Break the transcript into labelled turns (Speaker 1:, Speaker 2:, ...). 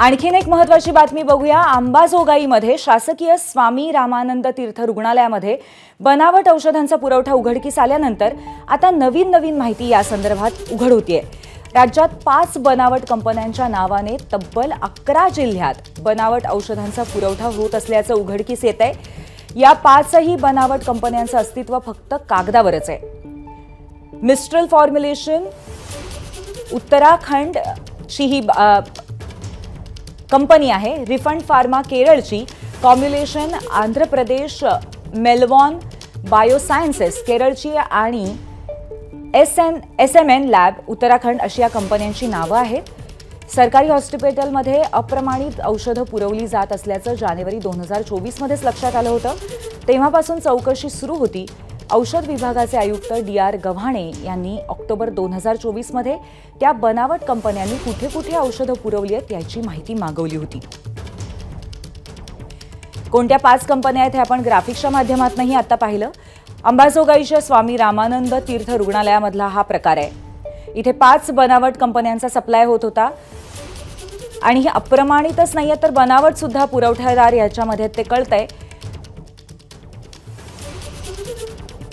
Speaker 1: आणखीन एक महत्त्वाची बातमी बघूया। अंबाजोगाईमध्ये शासकीय स्वामी रामानंद तीर्थ रुग्णालयामध्ये बनावट औषधांचा पुरवठा उघडकीस आल्यानंतर आता नवीन माहिती या संदर्भात उघड होतीये। राज्यात 5 बनावट कंपन्यांच्या नावाने तब्बल 11 जिल्ह्यात बनावट औषधांचा पुरवठा होत असल्याचं उघडकीस येतंय। या 5ही बनावट कंपन्यांचं अस्तित्व फक्त कागदावरच आहे। मिस्ट्रल फॉर्म्युलेशन उत्तराखंडची ही कंपनी आहे। रिफंड फार्मा केरळची, फॉर्म्युलेशन आंध्र प्रदेश, मेलवॉन बायोसायन्सेस केरळची आणि SMN लॅब उत्तराखंड अशी या कंपन्यांची नावं आहेत। सरकारी हॉस्पिटलमध्ये अप्रमाणित औषधं पुरवली जात असल्याचं जानेवारी 2024 मध्येच लक्षात आलं होतं। तेव्हापासून चौकशी सुरू होती। औषध विभागाचे आयुक्त DR गव्हाणे यांनी ऑक्टोबर 2024 मध्ये त्या बनावट कंपन्यांनी कुठे औषधं पुरवली आहेत याची माहिती मागवली होती। कोणत्या 5 कंपन्या आहेत हे आपण ग्राफिक्सच्या माध्यमातूनही आता पाहिलं। अंबाजोगाईच्या स्वामी रामानंद तीर्थ रुग्णालयामधला हा प्रकार आहे। इथे 5 बनावट कंपन्यांचा सप्लाय होत होता आणि ही अप्रमाणितच नाहीये तर बनावट सुद्धा पुरवठादार याच्यामध्ये ते कळतंय।